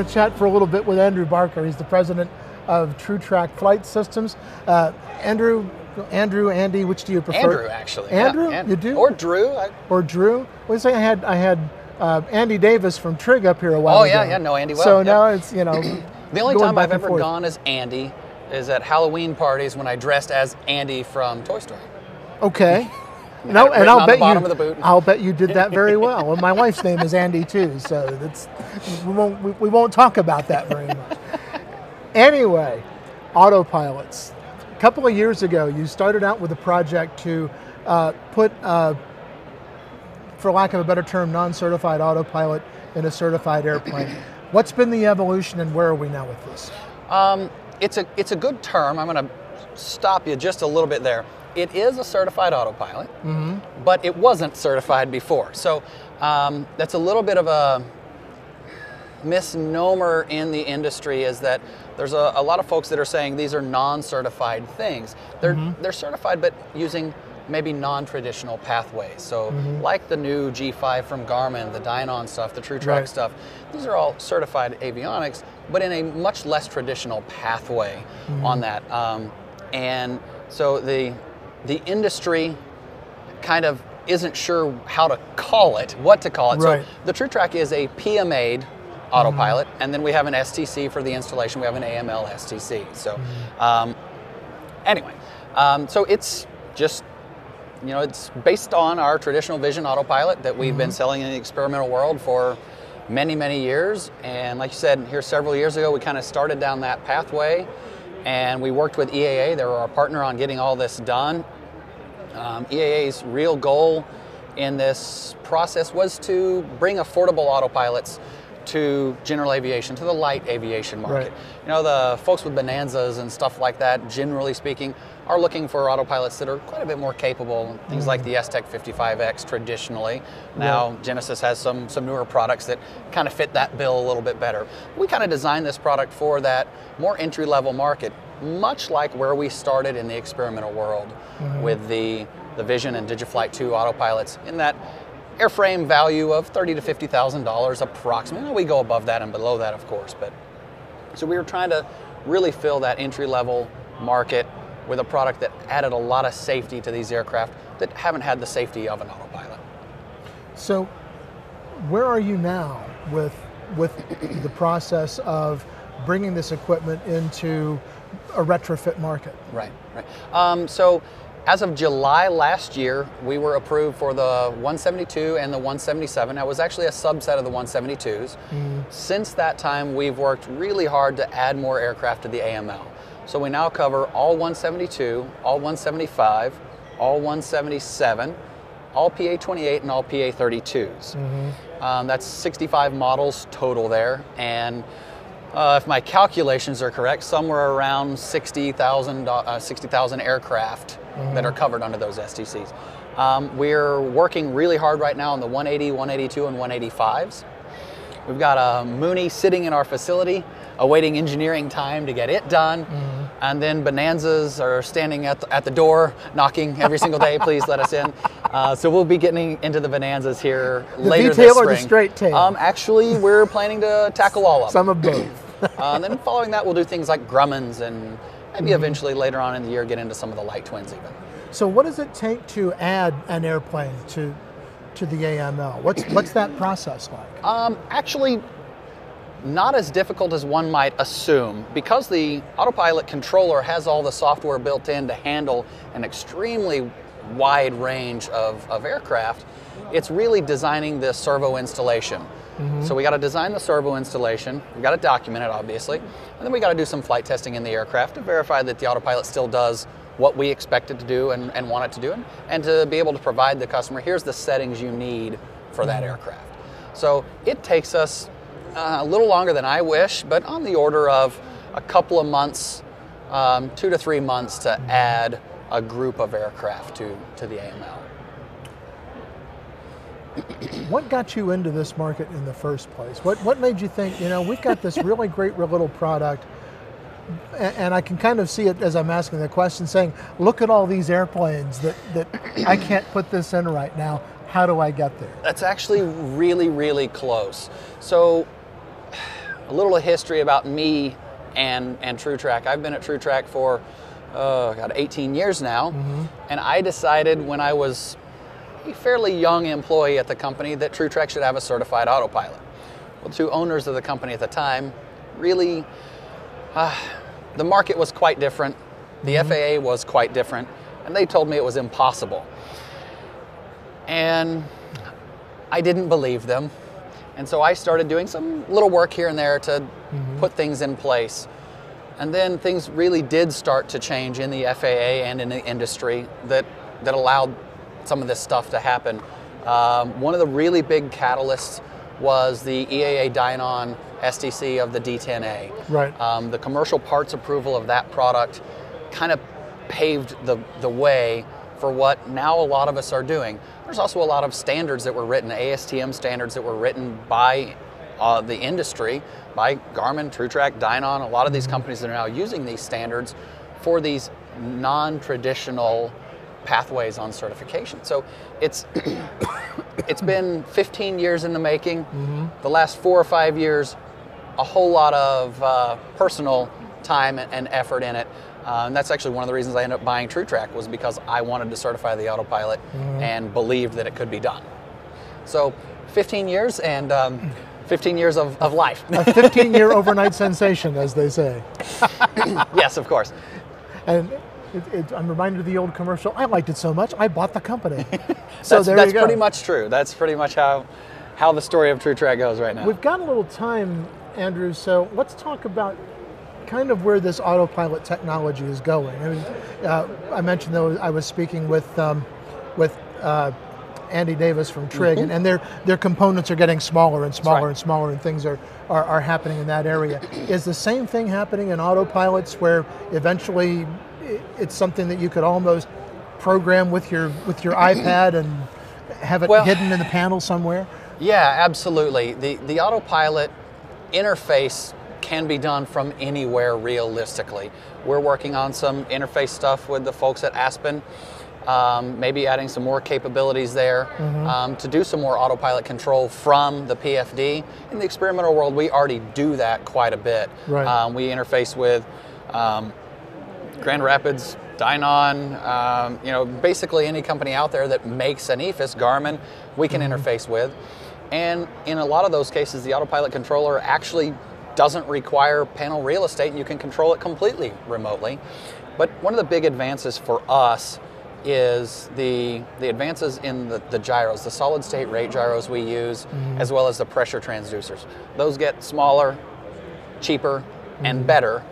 to chat for a little bit with Andrew Barker. He's the president of TruTrak Flight Systems. Andrew, Andy, which do you prefer? Andrew, actually. Andrew, yeah, you do? Or Drew. Or Drew. Well, say I had Andy Davis from Trig up here a while ago. Oh yeah, know Andy well. So now it's, you know, the only time I've ever gone as Andy is at Halloween parties when I dressed as Andy from Toy Story. Okay. No, and I'll bet you did that very well. Well, my wife's name is Andy too, so that's we won't talk about that very much. Anyway, autopilots. A couple of years ago, you started out with a project to put, for lack of a better term, non-certified autopilot in a certified airplane. What's been the evolution, and where are we now with this? It's a good term. I'm going to stop you just a little bit there. It is a certified autopilot, but it wasn't certified before. So that's a little bit of a misnomer in the industry, is that there's a lot of folks that are saying these are non-certified things. They're certified, but using maybe non-traditional pathways. So like the new G5 from Garmin, the Dynon stuff, the TruTrak stuff, these are all certified avionics, but in a much less traditional pathway on that. And so the industry kind of isn't sure how to call it, what to call it. So the TruTrak is a PMA'd autopilot, and then we have an STC for the installation. We have an AML STC. So anyway, so it's just, you know, it's based on our traditional Vision autopilot that we've been selling in the experimental world for many, many years. And like you said, here several years ago, we kind of started down that pathway, and we worked with EAA. They were our partner on getting all this done. EAA's real goal in this process was to bring affordable autopilots to general aviation, to the light aviation market. You know, the folks with Bonanzas and stuff like that, generally speaking, are looking for autopilots that are quite a bit more capable. Things like the STEC 55X traditionally. Now Genesis has some newer products that kind of fit that bill a little bit better. We kind of designed this product for that more entry-level market, much like where we started in the experimental world with the Vision and Digiflight 2 autopilots, in that airframe value of $30,000 to $50,000 approximately. We go above that and below that, of course, but so we were trying to really fill that entry-level market with a product that added a lot of safety to these aircraft that haven't had the safety of an autopilot. So where are you now with the process of bringing this equipment into a retrofit market? Right. So as of July last year, we were approved for the 172 and the 177. That was actually a subset of the 172s. Since that time, we've worked really hard to add more aircraft to the AML. So we now cover all 172, all 175, all 177, all PA-28, and all PA-32s. That's 65 models total there, and if my calculations are correct, somewhere around 60,000 aircraft that are covered under those STCs. We're working really hard right now on the 180, 182, and 185s. We've got a Mooney sitting in our facility awaiting engineering time to get it done. And then Bonanzas are standing at the door knocking every single day, please let us in. So we'll be getting into the Bonanzas here later this spring. The V-tail or the straight tail? Actually, we're planning to tackle all of them. Some of both. Then following that, we'll do things like Grummins, and maybe eventually later on in the year get into some of the light twins even. So what does it take to add an airplane to the AML? What's that process like? Actually, not as difficult as one might assume. Because the autopilot controller has all the software built in to handle an extremely wide range of aircraft, it's really designing the servo installation. So we got to design the servo installation, we got to document it obviously, and then we got to do some flight testing in the aircraft to verify that the autopilot still does what we expect it to do and want it to do, and to be able to provide the customer, here's the settings you need for that aircraft. So it takes us a little longer than I wish, but on the order of a couple of months, 2 to 3 months to add a group of aircraft to the AML. What got you into this market in the first place? What made you think, you know, we've got this really great little product, and I can kind of see it as I'm asking the question, saying, look at all these airplanes that I can't put this in right now. How do I get there? That's actually really, really close. So a little history about me and TruTrak. I've been at TruTrak for 18 years now, and I decided when I was a fairly young employee at the company that TruTrak should have a certified autopilot. Well, two owners of the company at the time really, the market was quite different, the FAA was quite different, and they told me it was impossible. And I didn't believe them, and so I started doing some little work here and there to put things in place. And then things really did start to change in the FAA and in the industry that allowed some of this stuff to happen. One of the really big catalysts was the EAA Dynon STC of the D10A. Right. The commercial parts approval of that product kind of paved the way for what now a lot of us are doing. There's also a lot of standards that were written, ASTM standards that were written by the industry, by Garmin, TruTrak, Dynon, a lot of these companies that are now using these standards for these non-traditional pathways on certification. So it's been 15 years in the making. The last 4 or 5 years, a whole lot of personal time and effort in it. And that's actually one of the reasons I ended up buying TruTrak, was because I wanted to certify the autopilot and believed that it could be done. So 15 years and 15 years of life. A 15-year overnight sensation, as they say. Yes, of course. And I'm reminded of the old commercial. I liked it so much, I bought the company. So that's pretty much true. That's pretty much how the story of TruTrak goes right now. We've got a little time, Andrew, so let's talk about kind of where this autopilot technology is going. I mean, I mentioned though I was speaking with Andy Davis from Trig, and their components are getting smaller and smaller and smaller, and things are happening in that area. Is the same thing happening in autopilots, where eventually it's something that you could almost program with your iPad and have it hidden in the panel somewhere? Yeah, absolutely. The autopilot interface can be done from anywhere realistically. We're working on some interface stuff with the folks at Aspen, maybe adding some more capabilities there to do some more autopilot control from the PFD. In the experimental world, we already do that quite a bit. Right. We interface with Grand Rapids, Dynon, basically any company out there that makes an EFIS, Garmin, we can interface with. And in a lot of those cases, the autopilot controller actually doesn't require panel real estate, and you can control it completely remotely. But one of the big advances for us is the advances in the gyros, the solid state rate gyros we use, as well as the pressure transducers. Those get smaller, cheaper, and better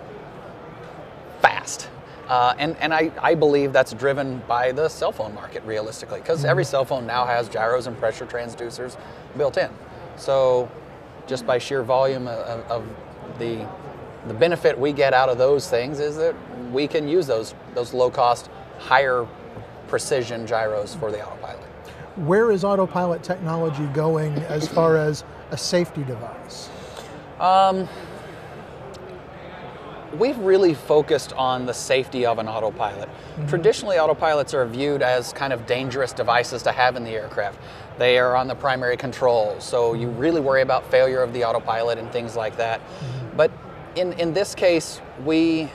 fast. And I believe that's driven by the cell phone market realistically, because every cell phone now has gyros and pressure transducers built in. So just by sheer volume of the benefit we get out of those things is that we can use those low cost, higher precision gyros for the autopilot. Where is autopilot technology going as far as a safety device? We've really focused on the safety of an autopilot. Traditionally, autopilots are viewed as kind of dangerous devices to have in the aircraft. They are on the primary controls, so you really worry about failure of the autopilot and things like that. But in this case, we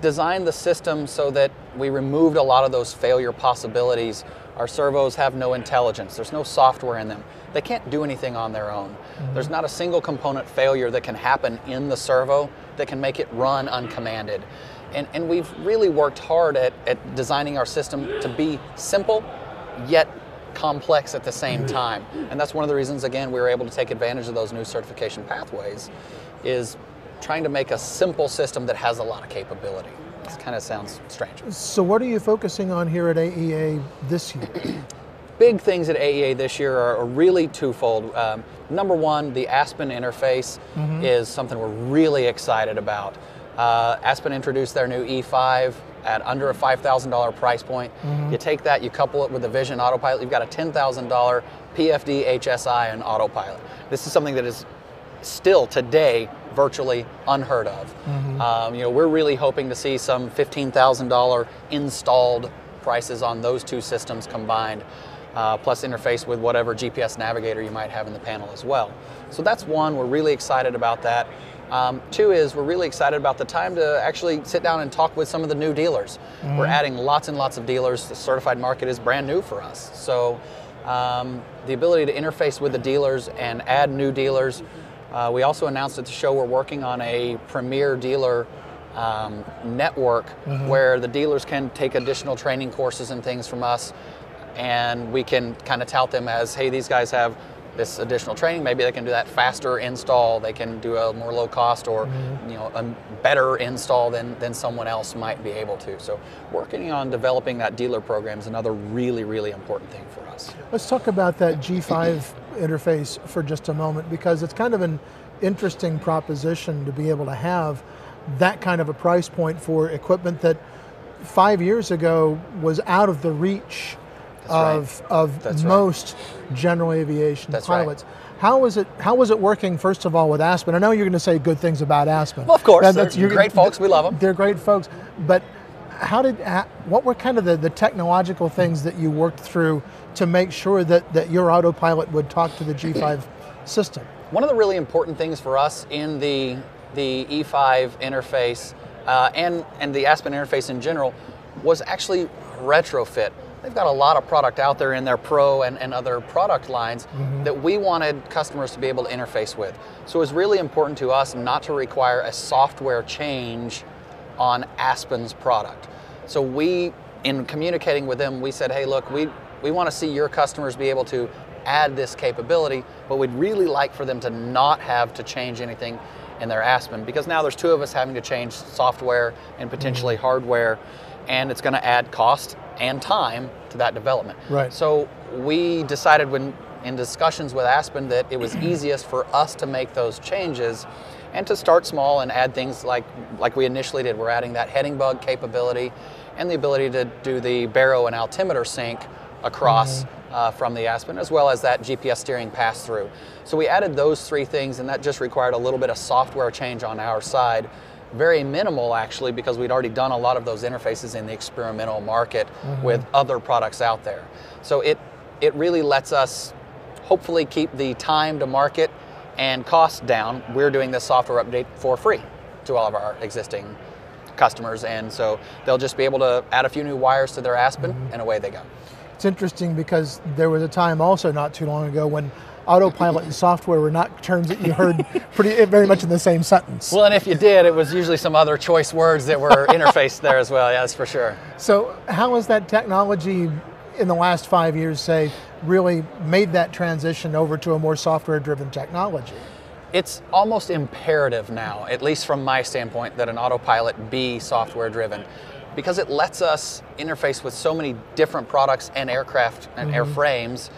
designed the system so that we removed a lot of those failure possibilities. Our servos have no intelligence. There's no software in them. They can't do anything on their own. There's not a single component failure that can happen in the servo that can make it run uncommanded. And we've really worked hard at designing our system to be simple, yet complex at the same time. And that's one of the reasons, again, we were able to take advantage of those new certification pathways, is trying to make a simple system that has a lot of capability. This kind of sounds strange. So what are you focusing on here at AEA this year? Big things at AEA this year are really twofold. Number one, the Aspen interface is something we're really excited about. Aspen introduced their new E5 at under a $5,000 price point. You take that, you couple it with the Vision Autopilot, you've got a $10,000 PFD HSI and autopilot. This is something that is still today virtually unheard of. We're really hoping to see some $15,000 installed prices on those two systems combined. plus interface with whatever GPS navigator you might have in the panel as well. So that's one, we're really excited about that. Two is we're really excited about the time to actually sit down and talk with some of the new dealers. We're adding lots and lots of dealers. The certified market is brand new for us. So the ability to interface with the dealers and add new dealers. We also announced at the show we're working on a premier dealer network where the dealers can take additional training courses and things from us, and we can kind of tout them as, hey, these guys have this additional training, maybe they can do that faster install, they can do a more low cost or you know, a better install than someone else might be able to. So working on developing that dealer program is another really, really important thing for us. Let's talk about that G5 interface for just a moment, because it's kind of an interesting proposition to be able to have that kind of a price point for equipment that 5 years ago was out of the reach of most general aviation pilots. Right. How was it working, first of all, with Aspen? I know you're going to say good things about Aspen. Well, of course, they're great folks, we love them. They're great folks, but what were kind of the technological things that you worked through to make sure that your autopilot would talk to the G5 system? One of the really important things for us in the E5 interface and the Aspen interface in general was actually retrofit. They've got a lot of product out there in their Pro and other product lines that we wanted customers to be able to interface with. So it was really important to us not to require a software change on Aspen's product. So we, in communicating with them, we said, hey, look, we want to see your customers be able to add this capability, but we'd really like for them to not have to change anything in their Aspen, because now there's two of us having to change software and potentially hardware, and it's going to add cost and time to that development. Right. So we decided when in discussions with Aspen that it was easiest for us to make those changes and to start small and add things like we initially did. We're adding that heading bug capability and the ability to do the baro and altimeter sync across from the Aspen, as well as that GPS steering pass-through. So we added those three things, and that just required a little bit of software change on our side. Very minimal, actually, because we'd already done a lot of those interfaces in the experimental market with other products out there. So it really lets us hopefully keep the time to market and cost down. We're doing this software update for free to all of our existing customers, and so they'll just be able to add a few new wires to their Aspen, and away they go. It's interesting because there was a time also not too long ago when autopilot and software were not terms that you heard very much in the same sentence. Well, and if you did, it was usually some other choice words that were interfaced there as well, yes, for sure. So how has that technology in the last 5 years, say, really made that transition over to a more software-driven technology? It's almost imperative now, at least from my standpoint, that an autopilot be software-driven, because it lets us interface with so many different products and aircraft and airframes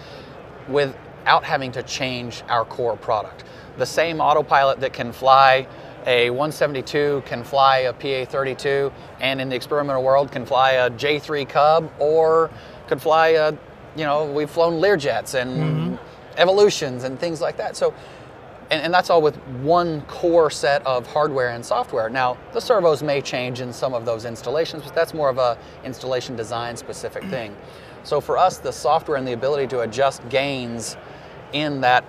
without having to change our core product. The same autopilot that can fly a 172 can fly a PA-32, and in the experimental world can fly a J3 Cub, or could fly a, you know, we've flown Learjets and Evolutions and things like that. So, and that's all with one core set of hardware and software. Now, the servos may change in some of those installations, but that's more of a installation design specific thing. So for us, the software and the ability to adjust gains in that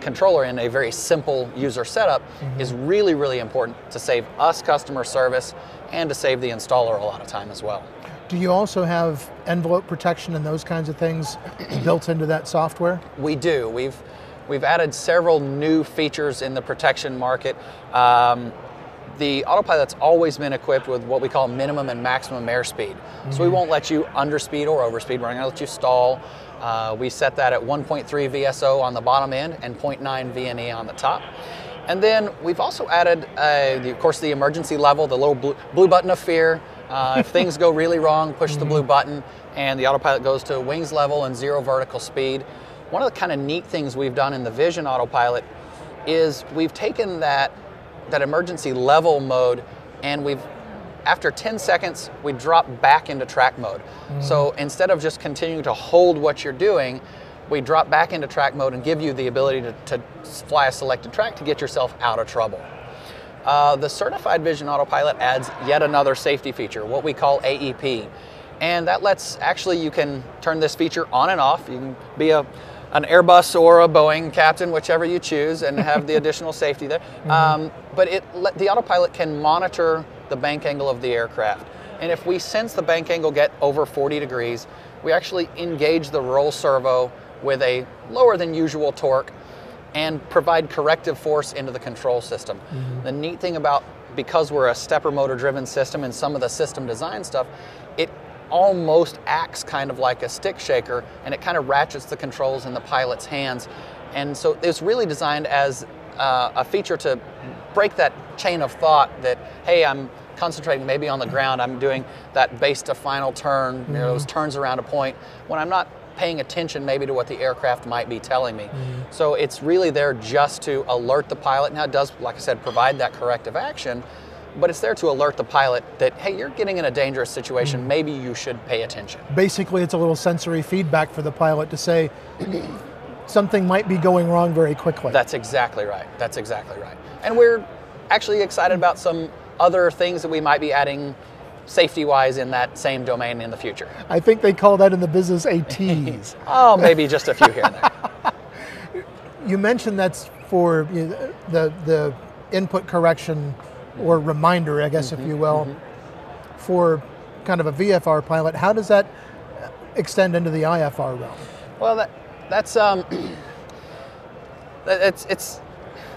controller in a very simple user setup is really, really important to save us customer service and to save the installer a lot of time as well. Do you also have envelope protection and those kinds of things built into that software? We do. We've added several new features in the protection market. The autopilot's always been equipped with what we call minimum and maximum airspeed. So we won't let you underspeed or overspeed. We're not going to let you stall. We set that at 1.3 VSO on the bottom end and 0.9 VNE on the top. And then we've also added, of course, the emergency level, the little blue button of fear. If things go really wrong, push the blue button, and the autopilot goes to wings level and 0 vertical speed. One of the kind of neat things we've done in the Vision autopilot is we've taken that emergency level mode, and after 10 seconds, we drop back into track mode. So instead of just continuing to hold what you're doing, we drop back into track mode and give you the ability to fly a selected track to get yourself out of trouble. The certified Vision autopilot adds yet another safety feature, what we call AEP. And that lets, actually you can turn this feature on and off. You can be an Airbus or a Boeing captain, whichever you choose, and have the additional safety there. But the autopilot can monitor the bank angle of the aircraft. And if we sense the bank angle get over 40 degrees, we actually engage the roll servo with a lower than usual torque and provide corrective force into the control system. The neat thing about, because we're a stepper motor driven system and some of the system design stuff, it almost acts kind of like a stick shaker, and it kind of ratchets the controls in the pilot's hands. And so it's really designed as a feature to break that chain of thought that, hey, I'm concentrating maybe on the ground, I'm doing that base to final turn, you know, those turns around a point, when I'm not paying attention maybe to what the aircraft might be telling me. So it's really there just to alert the pilot. Now it does, like I said, provide that corrective action, but it's there to alert the pilot that, hey, you're getting in a dangerous situation, maybe you should pay attention. Basically, it's a little sensory feedback for the pilot to say, something might be going wrong very quickly. That's exactly right. That's exactly right. And we're actually excited about some other things that we might be adding safety-wise in that same domain in the future. I think they call that in the business a tease. Oh, maybe just a few here and there. You mentioned that's for the input correction or reminder, I guess, if you will, for kind of a VFR pilot. How does that extend into the IFR realm? Well, that's it's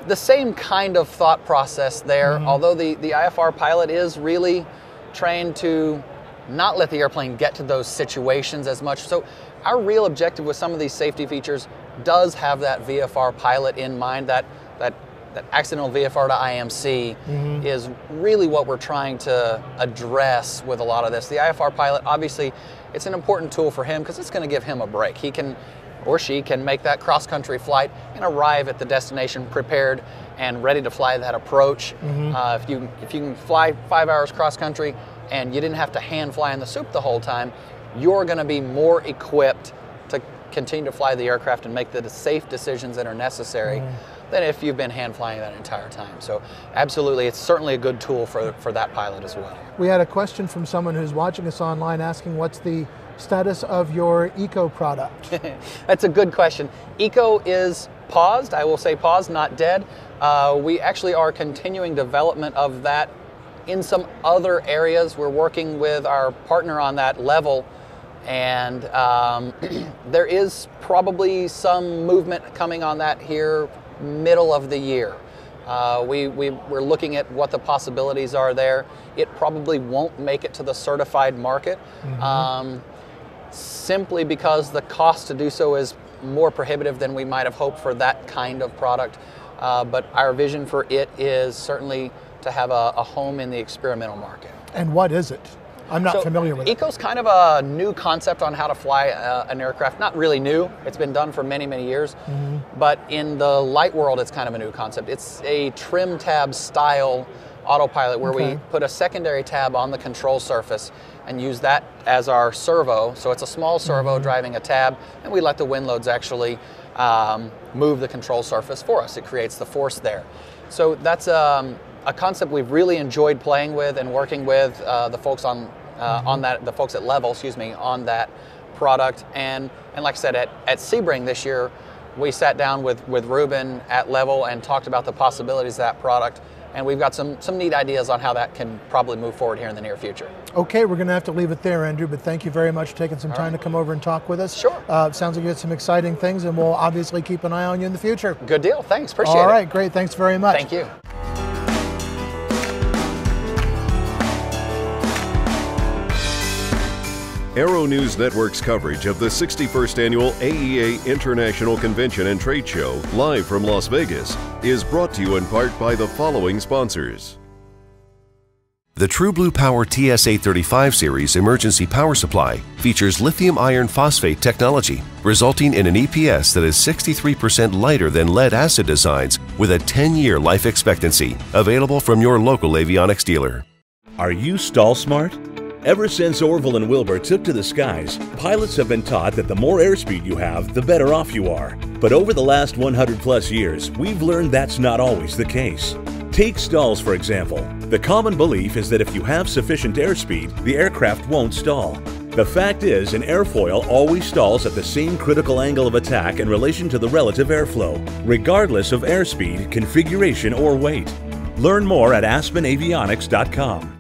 the same kind of thought process there, although the IFR pilot is really trained to not let the airplane get to those situations as much. So our real objective with some of these safety features does have that VFR pilot in mind. That accidental VFR to IMC is really what we're trying to address with a lot of this. The IFR pilot, obviously, it's an important tool for him because it's going to give him a break. He can, or she can, make that cross-country flight and arrive at the destination prepared and ready to fly that approach. If you can fly 5 hours cross-country and you didn't have to hand fly in the soup the whole time, you're going to be more equipped to continue to fly the aircraft and make the safe decisions that are necessary than if you've been hand flying that entire time. So absolutely, it's certainly a good tool for that pilot as well. We had a question from someone who's watching us online asking what's the status of your Eco product? That's a good question. Eco is paused. I will say paused, not dead. We actually are continuing development of that in some other areas. We're working with our partner on that level, and there is probably some movement coming on that here middle of the year. We're looking at what the possibilities are there. It probably won't make it to the certified market, simply because the cost to do so is more prohibitive than we might have hoped for that kind of product. But our vision for it is certainly to have a home in the experimental market. And what is it? I'm not familiar with it. Eco's kind of a new concept on how to fly an aircraft. Not really new. It's been done for many, many years. But in the light world, it's kind of a new concept. It's a trim tab style autopilot where we put a secondary tab on the control surface and use that as our servo. So it's a small servo driving a tab, and we let the wind loads actually move the control surface for us. It creates the force there. So that's a concept we've really enjoyed playing with and working with the folks on that, the folks at Level, on that product. And like I said, at Sebring this year, we sat down with Ruben at Level and talked about the possibilities of that product. And we've got some neat ideas on how that can probably move forward here in the near future. Okay, we're going to have to leave it there, Andrew, but thank you very much for taking some time to come over and talk with us. Sure. Sounds like you had some exciting things, and we'll obviously keep an eye on you in the future. Good deal. Thanks. Appreciate it. All right, great. Thanks very much. Thank you. Aero-News Network's coverage of the 61st Annual AEA International Convention and Trade Show, live from Las Vegas, is brought to you in part by the following sponsors. The True Blue Power TS835 series emergency power supply features lithium iron phosphate technology, resulting in an EPS that is 63% lighter than lead-acid designs with a 10-year life expectancy. Available from your local avionics dealer. Are you stall smart? Ever since Orville and Wilbur took to the skies, pilots have been taught that the more airspeed you have, the better off you are. But over the last 100+ years, we've learned that's not always the case. Take stalls, for example. The common belief is that if you have sufficient airspeed, the aircraft won't stall. The fact is, an airfoil always stalls at the same critical angle of attack in relation to the relative airflow, regardless of airspeed, configuration, or weight. Learn more at aspenavionics.com.